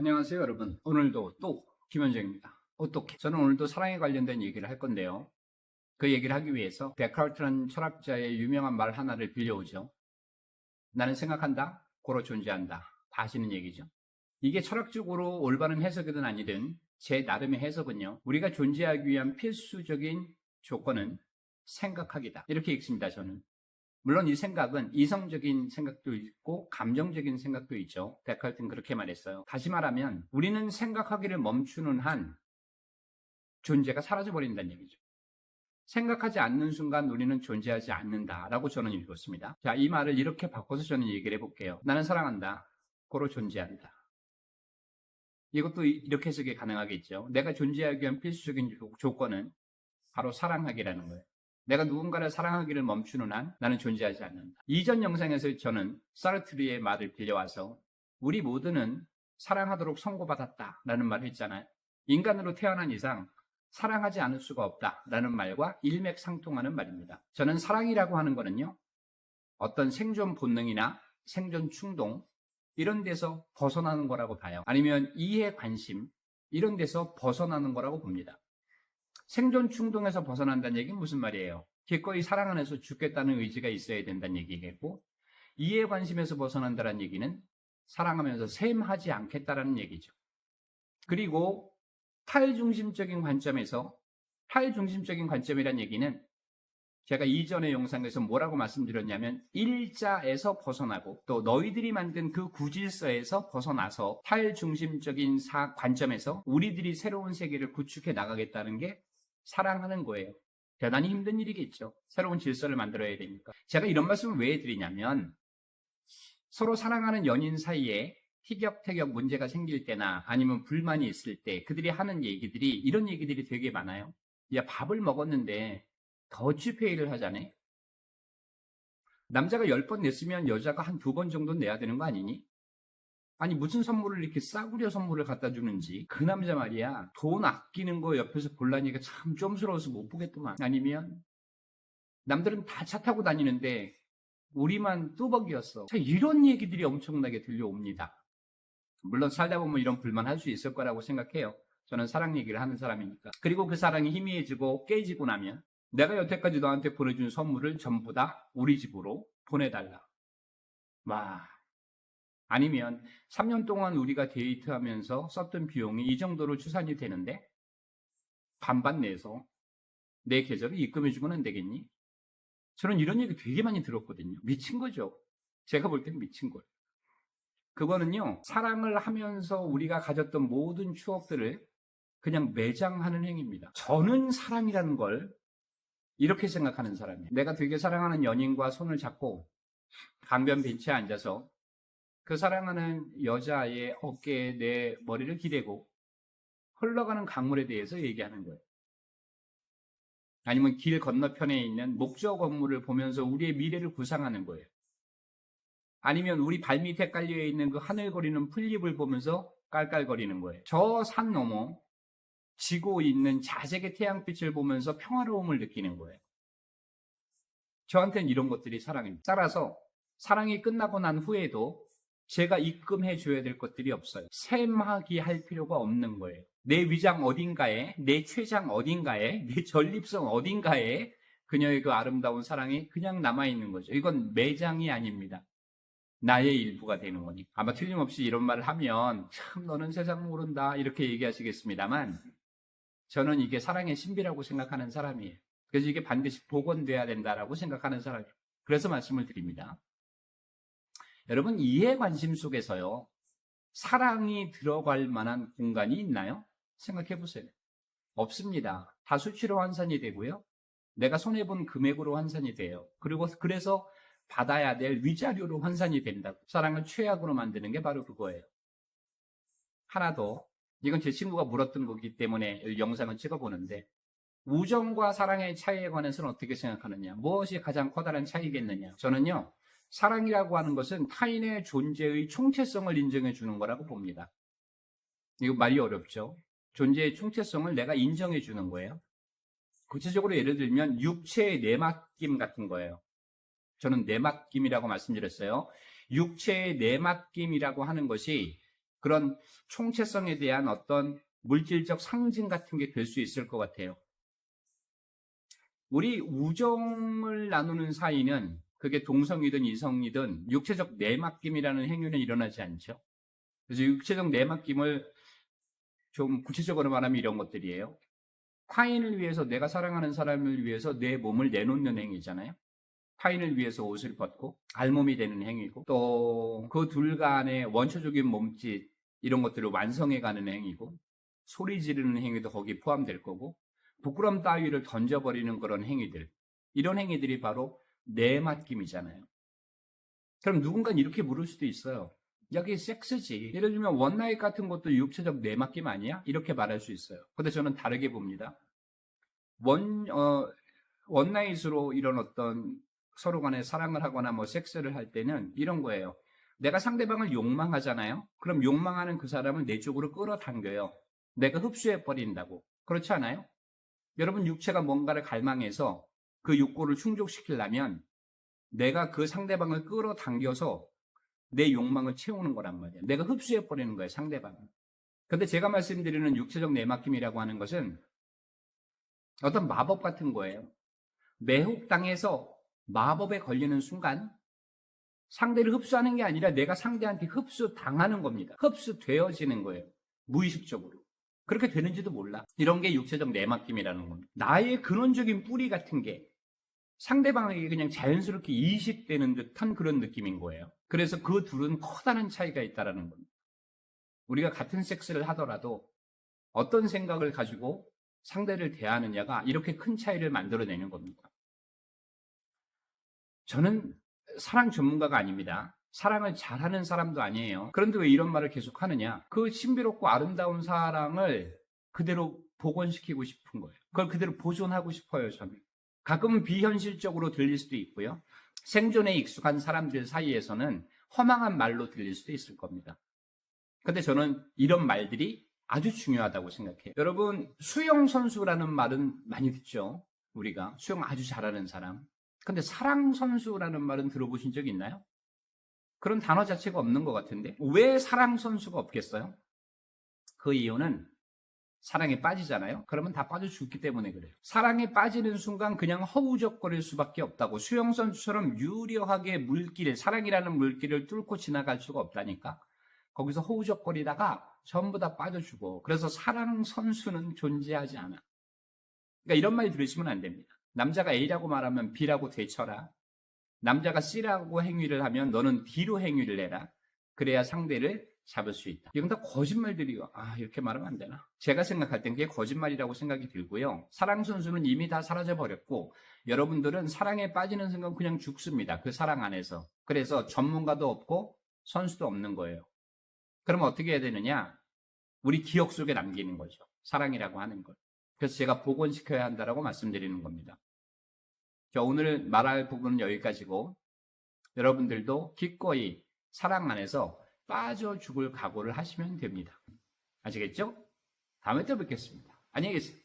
안녕하세요 여러분. 오늘도 또 김현정입니다. 어떻게? 저는 오늘도 사랑에 관련된 얘기를 할 건데요. 그 얘기를 하기 위해서 데카르트라는 철학자의 유명한 말 하나를 빌려오죠. 나는 생각한다, 고로 존재한다. 다 아시는 얘기죠. 이게 철학적으로 올바른 해석이든 아니든 제 나름의 해석은요. 우리가 존재하기 위한 필수적인 조건은 생각하기다. 이렇게 읽습니다, 저는. 물론 이 생각은 이성적인 생각도 있고 감정적인 생각도 있죠. 데카르트는 그렇게 말했어요. 다시 말하면 우리는 생각하기를 멈추는 한 존재가 사라져버린다는 얘기죠. 생각하지 않는 순간 우리는 존재하지 않는다라고 저는 읽었습니다. 자, 이 말을 이렇게 바꿔서 저는 얘기를 해볼게요. 나는 사랑한다. 고로 존재한다. 이것도 이렇게 해석이 가능하겠죠. 내가 존재하기 위한 필수적인 조건은 바로 사랑하기라는 거예요. 내가 누군가를 사랑하기를 멈추는 한 나는 존재하지 않는다. 이전 영상에서 저는 사르트르의 말을 빌려와서 우리 모두는 사랑하도록 선고받았다라는 말을 했잖아요. 인간으로 태어난 이상 사랑하지 않을 수가 없다라는 말과 일맥상통하는 말입니다. 저는 사랑이라고 하는 거는요. 어떤 생존 본능이나 생존 충동 이런 데서 벗어나는 거라고 봐요. 아니면 이해 관심 이런 데서 벗어나는 거라고 봅니다. 생존 충동에서 벗어난다는 얘기는 무슨 말이에요? 기꺼이 사랑 안에서 죽겠다는 의지가 있어야 된다는 얘기겠고, 이해 관심에서 벗어난다는 얘기는 사랑하면서 셈하지 않겠다라는 얘기죠. 그리고 탈중심적인 관점이란 얘기는 제가 이전의 영상에서 뭐라고 말씀드렸냐면 일자에서 벗어나고 또 너희들이 만든 그 구질서에서 벗어나서 탈중심적인 관점에서 우리들이 새로운 세계를 구축해 나가겠다는 게 사랑하는 거예요. 대단히 힘든 일이겠죠. 새로운 질서를 만들어야 되니까. 제가 이런 말씀을 왜 드리냐면 서로 사랑하는 연인 사이에 티격태격 문제가 생길 때나 아니면 불만이 있을 때 그들이 하는 얘기들이 이런 얘기들이 되게 많아요. 야, 밥을 먹었는데 더치페이를 하자네. 남자가 10번 냈으면 여자가 한 2번 정도 내야 되는 거 아니니? 아니 무슨 선물을 이렇게 싸구려 선물을 갖다 주는지 그 남자 말이야 돈 아끼는 거 옆에서 볼라니까 참 쫌스러워서 못 보겠더만. 아니면 남들은 다 차 타고 다니는데 우리만 뚜벅이었어. 자, 이런 얘기들이 엄청나게 들려옵니다. 물론 살다 보면 이런 불만 할 수 있을 거라고 생각해요. 저는 사랑 얘기를 하는 사람이니까. 그리고 그 사랑이 희미해지고 깨지고 나면 내가 여태까지 너한테 보내준 선물을 전부 다 우리 집으로 보내달라. 와. 아니면 3년 동안 우리가 데이트하면서 썼던 비용이 이 정도로 추산이 되는데 반반 내서 내 계좌로 입금해주면 안 되겠니? 저는 이런 얘기 되게 많이 들었거든요. 미친 거죠. 제가 볼 때는 미친 거예요. 그거는요. 사랑을 하면서 우리가 가졌던 모든 추억들을 그냥 매장하는 행위입니다. 저는 사랑이라는 걸 이렇게 생각하는 사람이에요. 내가 되게 사랑하는 연인과 손을 잡고 강변 벤치에 앉아서 그 사랑하는 여자의 어깨에 내 머리를 기대고 흘러가는 강물에 대해서 얘기하는 거예요. 아니면 길 건너편에 있는 목조 건물을 보면서 우리의 미래를 구상하는 거예요. 아니면 우리 발밑에 깔려있는 그 하늘거리는 풀잎을 보면서 깔깔거리는 거예요. 저 산 너머 지고 있는 자색의 태양빛을 보면서 평화로움을 느끼는 거예요. 저한테는 이런 것들이 사랑입니다. 따라서 사랑이 끝나고 난 후에도 제가 입금해 줘야 될 것들이 없어요. 셈하기 할 필요가 없는 거예요. 내 위장 어딘가에, 내 췌장 어딘가에, 내 전립선 어딘가에 그녀의 그 아름다운 사랑이 그냥 남아있는 거죠. 이건 매장이 아닙니다. 나의 일부가 되는 거니. 아마 틀림없이 이런 말을 하면 참 너는 세상 모른다 이렇게 얘기하시겠습니다만 저는 이게 사랑의 신비라고 생각하는 사람이에요. 그래서 이게 반드시 복원돼야 된다라고 생각하는 사람이에요. 그래서 말씀을 드립니다. 여러분 이해 관심 속에서요. 사랑이 들어갈 만한 공간이 있나요? 생각해 보세요. 없습니다. 다 수치로 환산이 되고요. 내가 손해본 금액으로 환산이 돼요. 그리고 그래서 받아야 될 위자료로 환산이 된다고. 사랑을 최악으로 만드는 게 바로 그거예요. 하나 더. 이건 제 친구가 물었던 거기 때문에 영상을 찍어보는데 우정과 사랑의 차이에 관해서는 어떻게 생각하느냐? 무엇이 가장 커다란 차이겠느냐? 저는요. 사랑이라고 하는 것은 타인의 존재의 총체성을 인정해 주는 거라고 봅니다. 이거 말이 어렵죠? 존재의 총체성을 내가 인정해 주는 거예요. 구체적으로 예를 들면 육체의 내맡김 같은 거예요. 저는 내맡김이라고 말씀드렸어요. 육체의 내맡김이라고 하는 것이 그런 총체성에 대한 어떤 물질적 상징 같은 게 될 수 있을 것 같아요. 우리 우정을 나누는 사이는 그게 동성이든 이성이든 육체적 내맡김이라는 행위는 일어나지 않죠. 그래서 육체적 내맡김을 좀 구체적으로 말하면 이런 것들이에요. 타인을 위해서, 내가 사랑하는 사람을 위해서 내 몸을 내놓는 행위잖아요. 타인을 위해서 옷을 벗고 알몸이 되는 행위고, 또 그 둘 간의 원초적인 몸짓 이런 것들을 완성해가는 행위고, 소리 지르는 행위도 거기 포함될 거고, 부끄럼 따위를 던져버리는 그런 행위들, 이런 행위들이 바로 내맡김이잖아요. 그럼 누군가는 이렇게 물을 수도 있어요. 여기 섹스지. 예를 들면 원나잇 같은 것도 육체적 내맡김 아니야? 이렇게 말할 수 있어요. 근데 저는 다르게 봅니다. 원나잇으로 이런 어떤 서로 간에 사랑을 하거나 뭐 섹스를 할 때는 이런 거예요. 내가 상대방을 욕망하잖아요. 그럼 욕망하는 그 사람을 내 쪽으로 끌어당겨요. 내가 흡수해 버린다고. 그렇지 않아요? 여러분, 육체가 뭔가를 갈망해서 그 욕구를 충족시키려면 내가 그 상대방을 끌어당겨서 내 욕망을 채우는 거란 말이에요. 내가 흡수해 버리는 거예요, 상대방을. 근데 제가 말씀드리는 육체적 내맡김이라고 하는 것은 어떤 마법 같은 거예요. 매혹당해서 마법에 걸리는 순간 상대를 흡수하는 게 아니라 내가 상대한테 흡수당하는 겁니다. 흡수되어지는 거예요. 무의식적으로. 그렇게 되는지도 몰라. 이런 게 육체적 내맡김이라는 겁니다. 나의 근원적인 뿌리 같은 게 상대방에게 그냥 자연스럽게 이식되는 듯한 그런 느낌인 거예요. 그래서 그 둘은 커다란 차이가 있다는 겁니다. 우리가 같은 섹스를 하더라도 어떤 생각을 가지고 상대를 대하느냐가 이렇게 큰 차이를 만들어내는 겁니다. 저는 사랑 전문가가 아닙니다. 사랑을 잘하는 사람도 아니에요. 그런데 왜 이런 말을 계속 하느냐? 그 신비롭고 아름다운 사랑을 그대로 복원시키고 싶은 거예요. 그걸 그대로 보존하고 싶어요, 저는. 가끔은 비현실적으로 들릴 수도 있고요. 생존에 익숙한 사람들 사이에서는 허망한 말로 들릴 수도 있을 겁니다. 근데 저는 이런 말들이 아주 중요하다고 생각해요. 여러분, 수영 선수라는 말은 많이 듣죠? 우리가 수영 아주 잘하는 사람. 근데 사랑 선수라는 말은 들어보신 적 있나요? 그런 단어 자체가 없는 것 같은데 왜 사랑 선수가 없겠어요? 그 이유는 사랑에 빠지잖아요. 그러면 다 빠져 죽기 때문에 그래요. 사랑에 빠지는 순간 그냥 허우적거릴 수밖에 없다고. 수영 선수처럼 유려하게 물길을, 사랑이라는 물길을 뚫고 지나갈 수가 없다니까. 거기서 허우적거리다가 전부 다 빠져주고. 그래서 사랑 선수는 존재하지 않아. 그러니까 이런 말 들으시면 안 됩니다. 남자가 A라고 말하면 B라고 되쳐라. 남자가 C라고 행위를 하면 너는 D로 행위를 해라. 그래야 상대를 잡을 수 있다. 이건 다 거짓말들이요. 이렇게 말하면 안 되나? 제가 생각할 땐 그게 거짓말이라고 생각이 들고요. 사랑 선수는 이미 다 사라져버렸고 여러분들은 사랑에 빠지는 순간 그냥 죽습니다. 그 사랑 안에서. 그래서 전문가도 없고 선수도 없는 거예요. 그럼 어떻게 해야 되느냐? 우리 기억 속에 남기는 거죠. 사랑이라고 하는 걸. 그래서 제가 복원시켜야 한다라고 말씀드리는 겁니다. 자, 오늘 말할 부분은 여기까지고 여러분들도 기꺼이 사랑 안에서 빠져 죽을 각오를 하시면 됩니다. 아시겠죠? 다음에 또 뵙겠습니다. 안녕히 계세요.